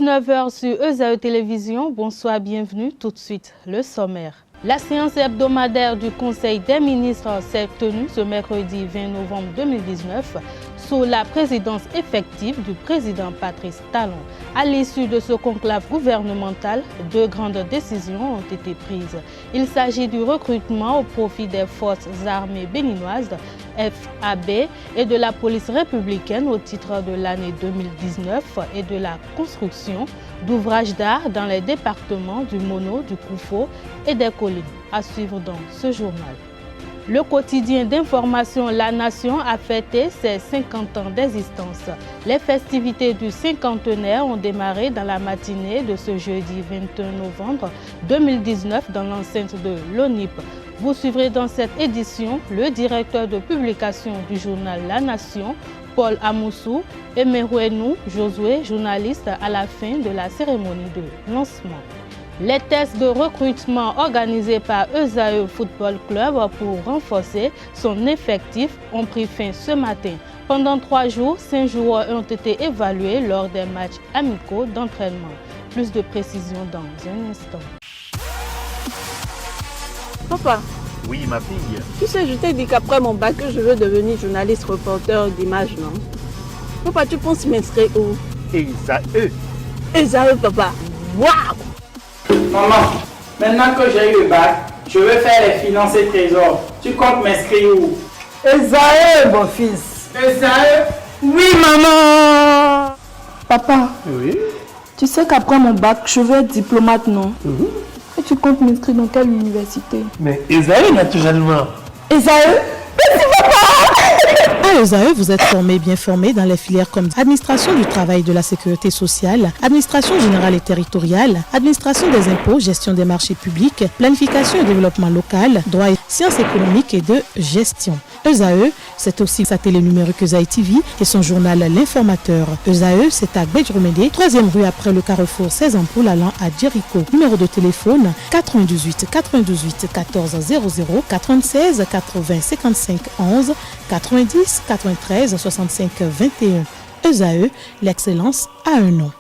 19h sur ESAE Télévision. Bonsoir, bienvenue. Tout de suite, le sommaire. La séance hebdomadaire du Conseil des ministres s'est tenue ce mercredi 20 novembre 2019 sous la présidence effective du président Patrice Talon. À l'issue de ce conclave gouvernemental, deux grandes décisions ont été prises. Il s'agit du recrutement au profit des forces armées béninoises FAB et de la police républicaine au titre de l'année 2019 et de la construction d'ouvrages d'art dans les départements du Mono, du Koufo et des collines. À suivre dans ce journal. Le quotidien d'information La Nation a fêté ses 50 ans d'existence. Les festivités du cinquantenaire ont démarré dans la matinée de ce jeudi 21 novembre 2019 dans l'enceinte de l'ONIP. Vous suivrez dans cette édition le directeur de publication du journal La Nation, Paul Amoussou, et Merouenou Josué, journaliste, à la fin de la cérémonie de lancement. Les tests de recrutement organisés par ESAE Football Club pour renforcer son effectif ont pris fin ce matin. Pendant 3 jours, 5 joueurs ont été évalués lors des matchs amicaux d'entraînement. Plus de précisions dans un instant. Papa. Oui, ma fille. Tu sais, je t'ai dit qu'après mon bac, je veux devenir journaliste reporter d'image, non? Papa, tu penses m'inscrire où? ESAE. ESAE, papa. Waouh! Maman, maintenant que j'ai eu le bac, je veux faire les finances et trésors. Tu comptes m'inscrire où? ESAE, mon fils. ESAE? Oui, maman! Papa, Oui. tu sais qu'après mon bac, je veux être diplomate, non? Et tu comptes m'inscrire dans quelle université? Mais ESAE, naturellement. ESAE? À ESAE, vous êtes bien formé dans les filières comme administration du travail et de la sécurité sociale, administration générale et territoriale, administration des impôts, gestion des marchés publics, planification et développement local, droit et sciences économiques et de gestion. ESAE, c'est aussi sa télé numérique ESAE TV et son journal L'Informateur. ESAE, c'est à Bédjoumédé, 3e rue après le carrefour 16 ampoules allant à Jericho. Numéro de téléphone 98 98 14 00 96 80 55 11 90 93 65 21. ESAE, l'excellence a un nom.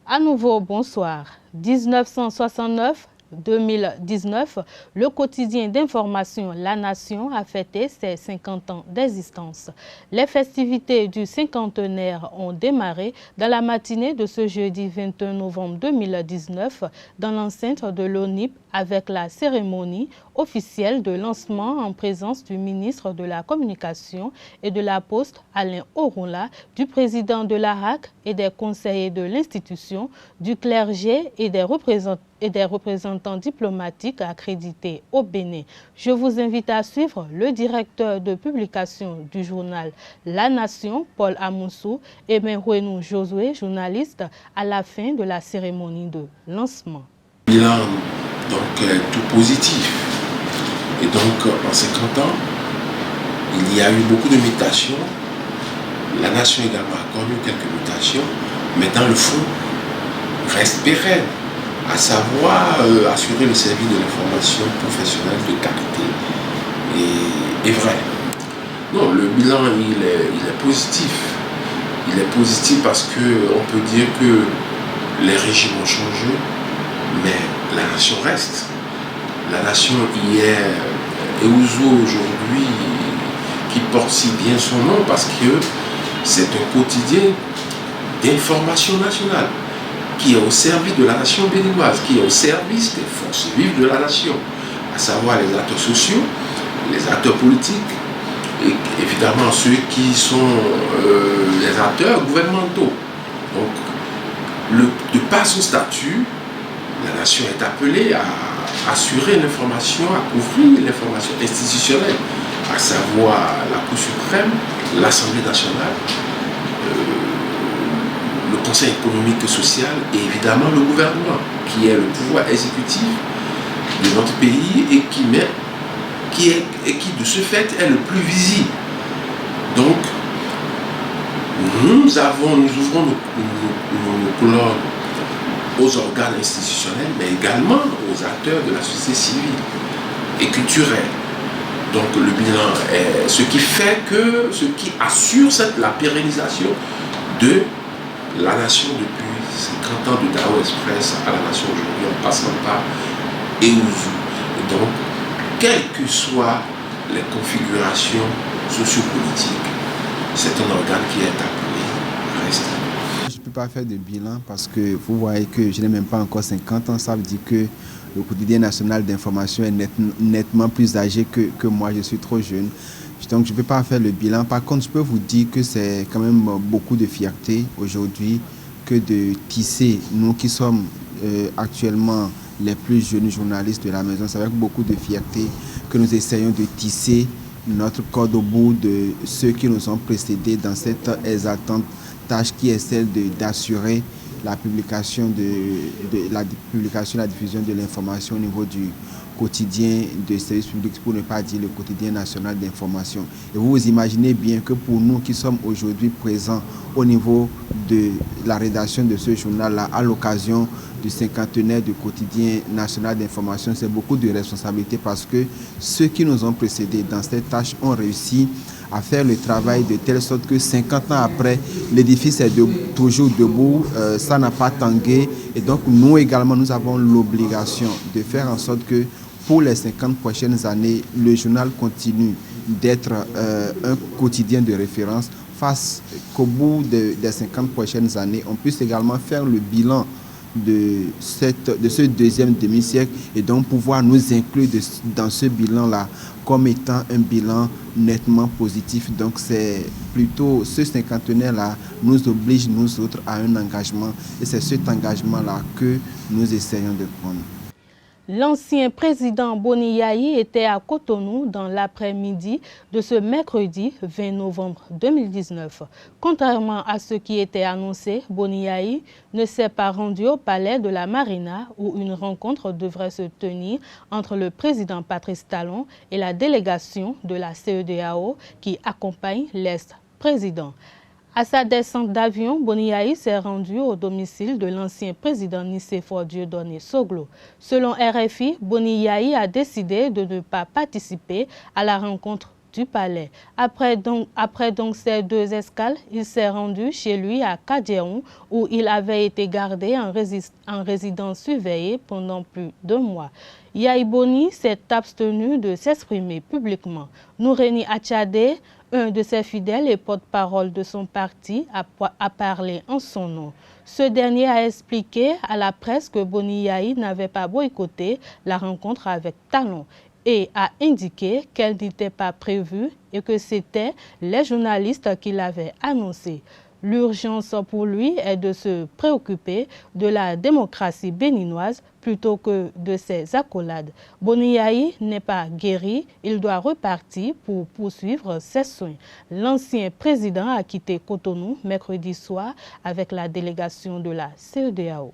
À nouveau, bonsoir. 1969-2019, le quotidien d'information La Nation a fêté ses 50 ans d'existence. Les festivités du cinquantenaire ont démarré dans la matinée de ce jeudi 21 novembre 2019 dans l'enceinte de l'ONIP avec la cérémonie officielle de lancement en présence du ministre de la Communication et de la Poste, Alain Orunla, du président de l'ARAC et des conseillers de l'institution, du clergé et des représentants diplomatiques accrédités au Bénin. Je vous invite à suivre le directeur de publication du journal La Nation, Paul Amoussou, et Merouenou Josué, journaliste, à la fin de la cérémonie de lancement. Bilan donc tout positif. Et donc en 50 ans, il y a eu beaucoup de mutations. La nation également a connu quelques mutations, mais dans le fond, reste pérenne, à savoir assurer le service de l'information professionnelle de qualité et vrai. Non, le bilan il est positif. Il est positif parce qu'on peut dire que les régimes ont changé, mais la nation reste. La nation hier et aujourd'hui qui porte si bien son nom parce que c'est un quotidien d'information nationale qui est au service de la nation béninoise, qui est au service des forces vives de la nation, à savoir les acteurs sociaux, les acteurs politiques et évidemment ceux qui sont les acteurs gouvernementaux. Donc, de par son statut, la nation est appelée à assurer l'information, à couvrir l'information institutionnelle, à savoir la Cour suprême, l'Assemblée nationale, le Conseil économique et social et évidemment le gouvernement, qui est le pouvoir exécutif de notre pays et qui de ce fait est le plus visible. Donc, nous ouvrons nos colonnes aux organes institutionnels, mais également aux acteurs de la société civile et culturelle. Donc le bilan est ce qui assure la pérennisation de la nation depuis 50 ans de Dao Express à la nation aujourd'hui en passant par Eouzou. Et donc, quelles que soient les configurations sociopolitiques, c'est un organe qui est appelé à rester. Je ne peux pas faire de bilan parce que vous voyez que je n'ai même pas encore 50 ans, ça veut dire que le quotidien national d'information est nettement plus âgé que moi, je suis trop jeune. Donc je ne peux pas faire le bilan. Par contre, je peux vous dire que c'est quand même beaucoup de fierté aujourd'hui que de tisser, nous qui sommes actuellement les plus jeunes journalistes de la maison, c'est avec beaucoup de fierté que nous essayons de tisser notre corde au bout de ceux qui nous ont précédés dans cette exaltante tâche qui est celle d'assurer la publication, la diffusion de l'information au niveau du quotidien de service public, pour ne pas dire le quotidien national d'information. Et vous vous imaginez bien que pour nous qui sommes aujourd'hui présents au niveau de la rédaction de ce journal-là, à l'occasion du cinquantenaire du quotidien national d'information, c'est beaucoup de responsabilités parce que ceux qui nous ont précédés dans cette tâche ont réussi à faire le travail de telle sorte que 50 ans après, l'édifice est toujours debout, ça n'a pas tangué. Et donc nous également, nous avons l'obligation de faire en sorte que pour les 50 prochaines années, le journal continue d'être un quotidien de référence, face qu'au bout des 50 prochaines années, on puisse également faire le bilan de ce deuxième demi-siècle et donc pouvoir nous inclure dans ce bilan-là comme étant un bilan nettement positif. Donc c'est plutôt ce cinquantenaire-là nous oblige, nous autres, à un engagement et c'est cet engagement-là que nous essayons de prendre. L'ancien président Boni Yayi était à Cotonou dans l'après-midi de ce mercredi 20 novembre 2019. Contrairement à ce qui était annoncé, Boni Yayi ne s'est pas rendu au palais de la Marina où une rencontre devrait se tenir entre le président Patrice Talon et la délégation de la CEDEAO qui accompagne l'ex-président. À sa descente d'avion, Boni Yayi s'est rendu au domicile de l'ancien président Nicéphore Dieudonné Soglo. Selon RFI, Boni Yayi a décidé de ne pas participer à la rencontre du palais. Après donc ces deux escales, il s'est rendu chez lui à Kadjeron où il avait été gardé en résidence surveillée pendant plus d'1 mois. Yayi Boni s'est abstenu de s'exprimer publiquement. Noureni Achade, un de ses fidèles et porte-parole de son parti, a parlé en son nom. Ce dernier a expliqué à la presse que Boni Yayi n'avait pas boycotté la rencontre avec Talon et a indiqué qu'elle n'était pas prévue et que c'était les journalistes qui l'avaient annoncé. L'urgence pour lui est de se préoccuper de la démocratie béninoise plutôt que de ses accolades. Boni Yayi n'est pas guéri, il doit repartir pour poursuivre ses soins. L'ancien président a quitté Cotonou mercredi soir avec la délégation de la CEDEAO.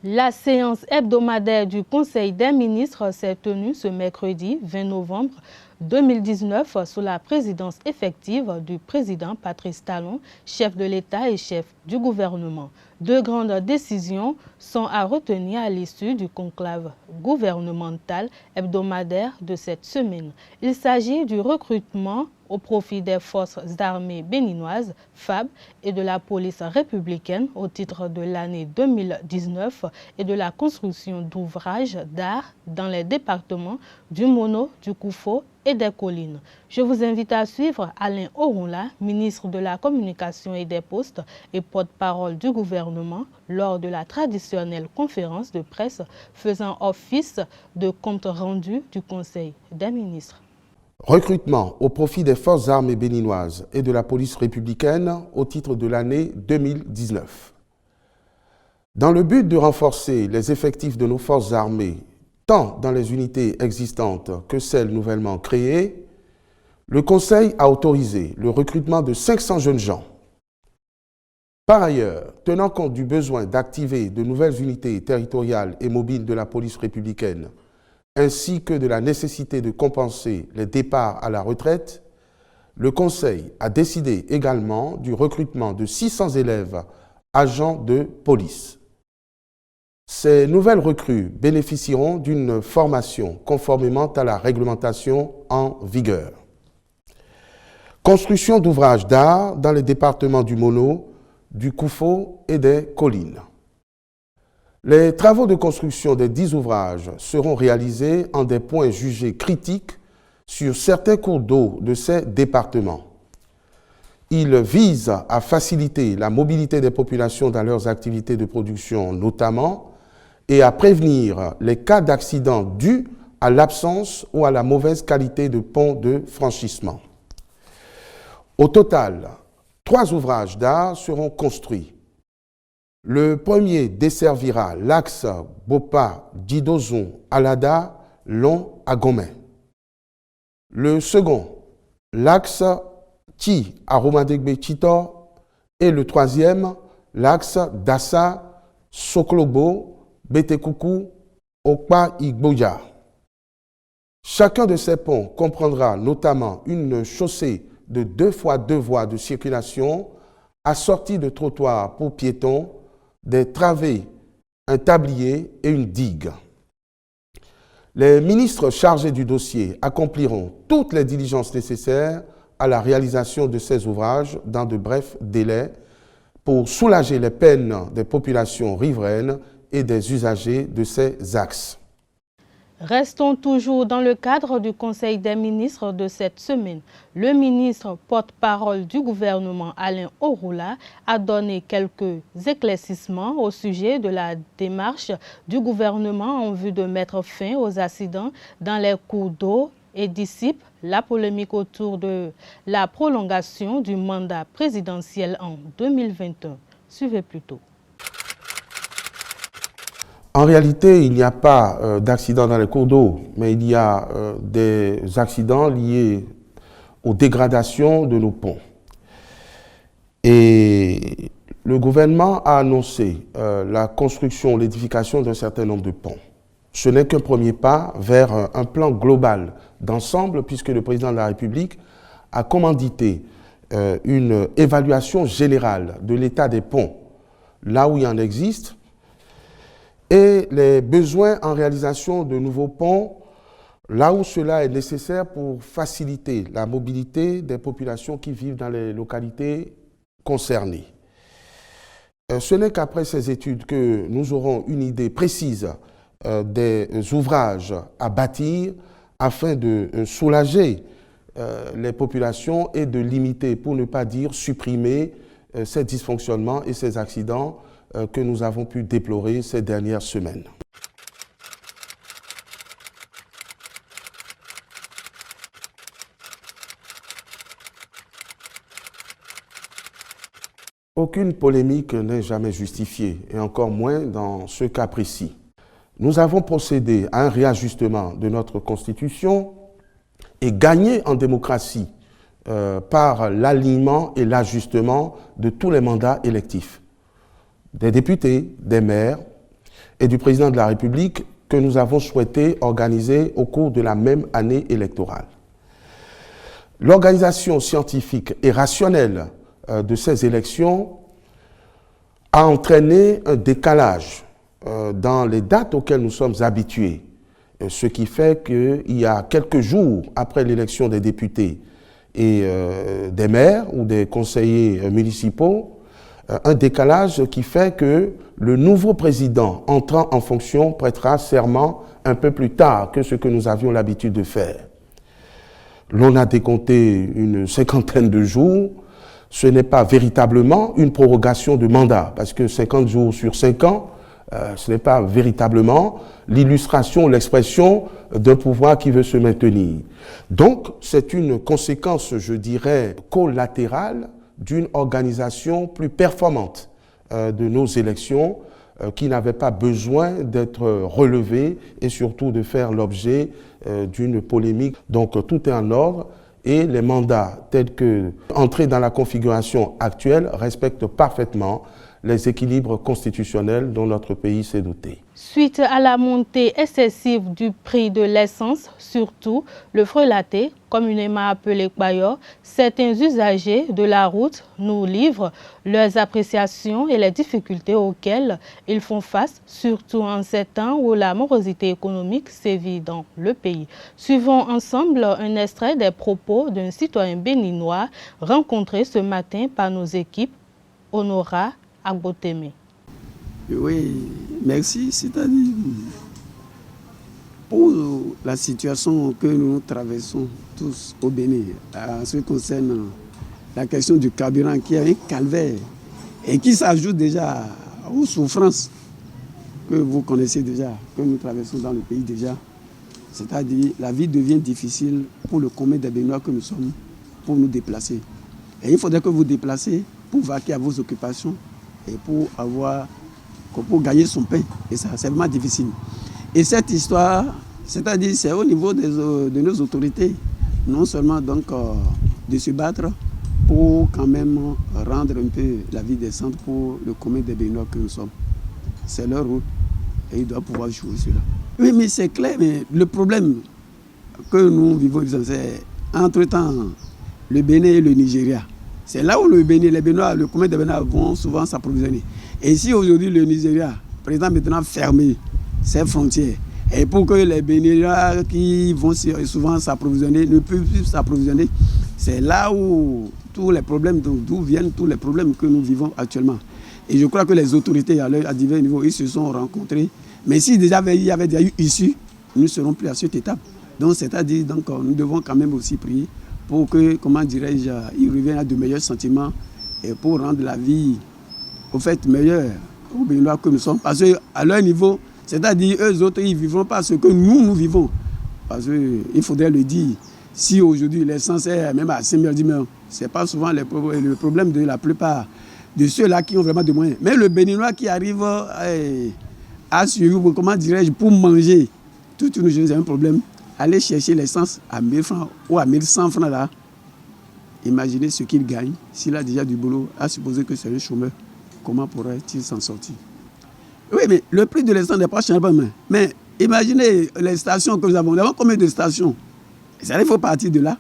La séance hebdomadaire du Conseil des ministres s'est tenue ce mercredi 20 novembre 2019 sous la présidence effective du président Patrice Talon, chef de l'État et chef du gouvernement. Deux grandes décisions sont à retenir à l'issue du conclave gouvernemental hebdomadaire de cette semaine. Il s'agit du recrutement au profit des forces armées béninoises, FAB, et de la police républicaine au titre de l'année 2019 et de la construction d'ouvrages d'art dans les départements du Mono, du Koufo et des Collines. Je vous invite à suivre Alain Orunla, ministre de la Communication et des Postes et porte-parole du gouvernement, lors de la traditionnelle conférence de presse faisant office de compte rendu du Conseil des ministres. Recrutement au profit des forces armées béninoises et de la police républicaine au titre de l'année 2019. Dans le but de renforcer les effectifs de nos forces armées, tant dans les unités existantes que celles nouvellement créées, le Conseil a autorisé le recrutement de 500 jeunes gens. Par ailleurs, tenant compte du besoin d'activer de nouvelles unités territoriales et mobiles de la police républicaine, ainsi que de la nécessité de compenser les départs à la retraite, le Conseil a décidé également du recrutement de 600 élèves agents de police. Ces nouvelles recrues bénéficieront d'une formation conformément à la réglementation en vigueur. Construction d'ouvrages d'art dans les départements du Mono, du Koufo et des Collines. Les travaux de construction des 10 ouvrages seront réalisés en des points jugés critiques sur certains cours d'eau de ces départements. Ils visent à faciliter la mobilité des populations dans leurs activités de production notamment, et à prévenir les cas d'accidents dus à l'absence ou à la mauvaise qualité de pont de franchissement. Au total, 3 ouvrages d'art seront construits. Le premier desservira l'axe Bopa-Didozon-Alada long à Gomé. Le second, l'axe Ti-Aromadegbe-Chitor, et le troisième, l'axe Dassa-Soklobo Betekoukou, Okpa Igboya. Chacun de ces ponts comprendra notamment une chaussée de 2 x 2 voies de circulation assortie de trottoirs pour piétons, des travées, un tablier et une digue. Les ministres chargés du dossier accompliront toutes les diligences nécessaires à la réalisation de ces ouvrages dans de brefs délais pour soulager les peines des populations riveraines et des usagers de ces axes. Restons toujours dans le cadre du Conseil des ministres de cette semaine. Le ministre porte-parole du gouvernement, Alain Orula, a donné quelques éclaircissements au sujet de la démarche du gouvernement en vue de mettre fin aux accidents dans les cours d'eau et dissipe la polémique autour de la prolongation du mandat présidentiel en 2021. Suivez plutôt. En réalité, il n'y a pas d'accidents dans les cours d'eau, mais il y a des accidents liés aux dégradations de nos ponts. Et le gouvernement a annoncé la construction, l'édification d'un certain nombre de ponts. Ce n'est qu'un premier pas vers un plan global d'ensemble, puisque le président de la République a commandité une évaluation générale de l'état des ponts, là où il en existe, et les besoins en réalisation de nouveaux ponts, là où cela est nécessaire pour faciliter la mobilité des populations qui vivent dans les localités concernées. Ce n'est qu'après ces études que nous aurons une idée précise des ouvrages à bâtir afin de soulager les populations et de limiter, pour ne pas dire supprimer, ces dysfonctionnements et ces accidents que nous avons pu déplorer ces dernières semaines. Aucune polémique n'est jamais justifiée, et encore moins dans ce cas précis. Nous avons procédé à un réajustement de notre Constitution et gagné en démocratie par l'alignement et l'ajustement de tous les mandats électifs, des députés, des maires et du président de la République que nous avons souhaité organiser au cours de la même année électorale. L'organisation scientifique et rationnelle de ces élections a entraîné un décalage dans les dates auxquelles nous sommes habitués, ce qui fait qu'il y a quelques jours après l'élection des députés et des maires ou des conseillers municipaux, un décalage qui fait que le nouveau président entrant en fonction prêtera serment un peu plus tard que ce que nous avions l'habitude de faire. L'on a décompté une 50aine de jours. Ce n'est pas véritablement une prorogation de mandat, parce que 50 jours sur 5 ans, ce n'est pas véritablement l'illustration, l'expression d'un pouvoir qui veut se maintenir. Donc, c'est une conséquence, je dirais, collatérale d'une organisation plus performante de nos élections qui n'avait pas besoin d'être relevée et surtout de faire l'objet d'une polémique. Donc tout est en ordre et les mandats tels que entrés dans la configuration actuelle respectent parfaitement les équilibres constitutionnels dont notre pays s'est doté. Suite à la montée excessive du prix de l'essence, surtout le frelaté, communément appelé paillot, certains usagers de la route nous livrent leurs appréciations et les difficultés auxquelles ils font face, surtout en ces temps où la morosité économique sévit dans le pays. Suivons ensemble un extrait des propos d'un citoyen béninois rencontré ce matin par nos équipes Honora Agboteme. Oui, merci. C'est-à-dire, pour la situation que nous traversons tous au Bénin, en ce qui concerne la question du carburant qui est un calvaire et qui s'ajoute déjà aux souffrances que vous connaissez déjà, que nous traversons dans le pays déjà. C'est-à-dire, la vie devient difficile pour le commun des Béninois que nous sommes, pour nous déplacer. Et il faudrait que vous déplacez pour vaquer à vos occupations et pour gagner son pain. Et ça, c'est vraiment difficile. Et cette histoire, c'est-à-dire, c'est au niveau de nos autorités, non seulement donc de se battre pour quand même rendre un peu la vie décente pour le commun des Béninois que nous sommes. C'est leur rôle et ils doivent pouvoir jouer cela. Oui, mais c'est clair, mais le problème que nous vivons, c'est entre-temps le Bénin et le Nigeria. C'est là où le Béninois, le commun des Béninois vont souvent s'approvisionner. Et si aujourd'hui le Nigeria prétend maintenant fermer ses frontières, et pour que les Béninois qui vont souvent s'approvisionner ne peuvent plus s'approvisionner, c'est là où tous les problèmes, d'où viennent tous les problèmes que nous vivons actuellement. Et je crois que les autorités à divers niveaux, ils se sont rencontrés. Mais si déjà il y avait déjà eu issue, nous ne serons plus à cette étape. Donc c'est-à-dire, nous devons quand même aussi prier pour que, comment dirais-je, ils reviennent à de meilleurs sentiments et pour rendre la vie, au fait, meilleure aux Béninois que nous sommes. Parce qu'à leur niveau, c'est-à-dire, eux autres, ils ne vivront pas ce que nous vivons. Parce qu'il faudrait le dire, si aujourd'hui l'essence est même à 5 000, ce n'est pas souvent le problème de la plupart de ceux-là qui ont vraiment des moyens. Mais le Béninois qui arrive à suivre, comment dirais-je, pour manger toute une journée, c'est un problème. Aller chercher l'essence à 1000 francs ou à 1100 francs là, imaginez ce qu'il gagne. S'il a déjà du boulot, à supposer que c'est un chômeur, comment pourrait-il s'en sortir? Oui, mais le prix de l'essence n'est pas cher, mais imaginez les stations que nous avons. Nous avons combien de stations? Il faut partir de là.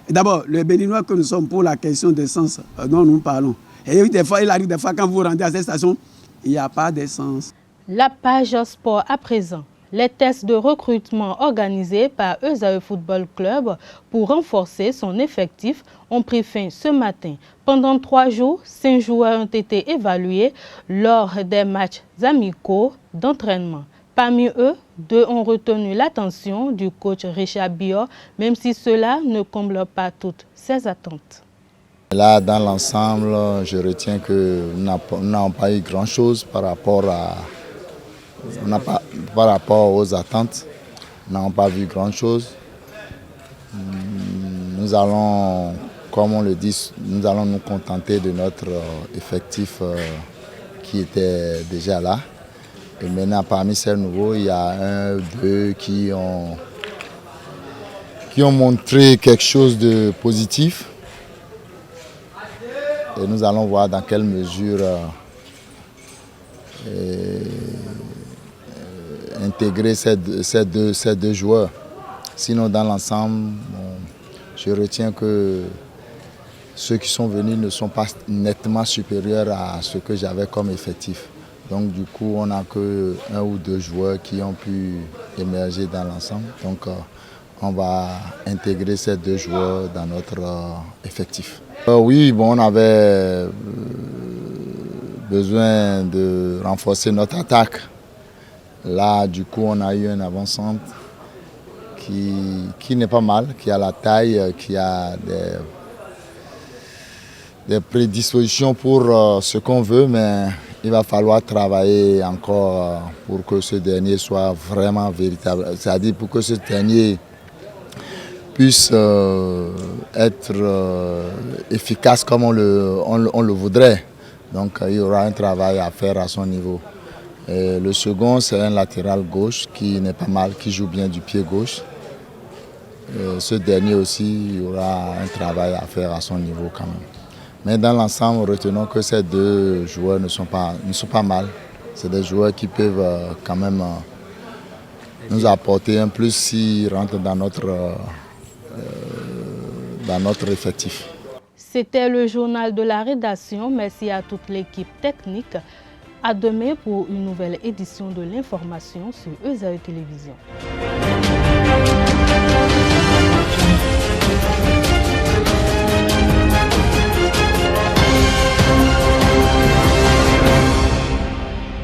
D'abord, les Béninois que nous sommes pour la question d'essence dont nous parlons. Et des fois, il arrive des fois quand vous rendez à cette station, il n'y a pas d'essence. La page sport à présent. Les tests de recrutement organisés par ESAE Football Club pour renforcer son effectif ont pris fin ce matin. Pendant 3 jours, 5 joueurs ont été évalués lors des matchs amicaux d'entraînement. Parmi eux, 2 ont retenu l'attention du coach Richard Biot, même si cela ne comble pas toutes ses attentes. Là, dans l'ensemble, je retiens que nous n'avons pas eu grand-chose par rapport aux attentes. Nous n'avons pas vu grand-chose. Nous allons, comme on le dit, nous allons nous contenter de notre effectif qui était déjà là. Et maintenant, parmi ces nouveaux, il y a 1 ou 2 qui ont montré quelque chose de positif. Et nous allons voir dans quelle mesure intégrer ces deux joueurs. Sinon, dans l'ensemble, je retiens que ceux qui sont venus ne sont pas nettement supérieurs à ce que j'avais comme effectif. Donc du coup, on n'a que 1 ou 2 joueurs qui ont pu émerger dans l'ensemble. Donc on va intégrer ces 2 joueurs dans notre effectif. Oui, bon, on avait besoin de renforcer notre attaque. Là, du coup, on a eu un avant-centre qui n'est pas mal, qui a la taille, qui a des prédispositions pour ce qu'on veut, mais il va falloir travailler encore pour que ce dernier soit vraiment véritable. C'est-à-dire pour que ce dernier puisse être efficace comme on le voudrait. Donc il y aura un travail à faire à son niveau. Et le second, c'est un latéral gauche qui n'est pas mal, qui joue bien du pied gauche. Et ce dernier aussi, il y aura un travail à faire à son niveau quand même. Mais dans l'ensemble, retenons que ces deux joueurs ne sont pas mal. C'est des joueurs qui peuvent quand même nous apporter un plus s'ils rentrent dans notre effectif. C'était le journal de la rédaction. Merci à toute l'équipe technique. À demain pour une nouvelle édition de l'information sur EZAE Télévision.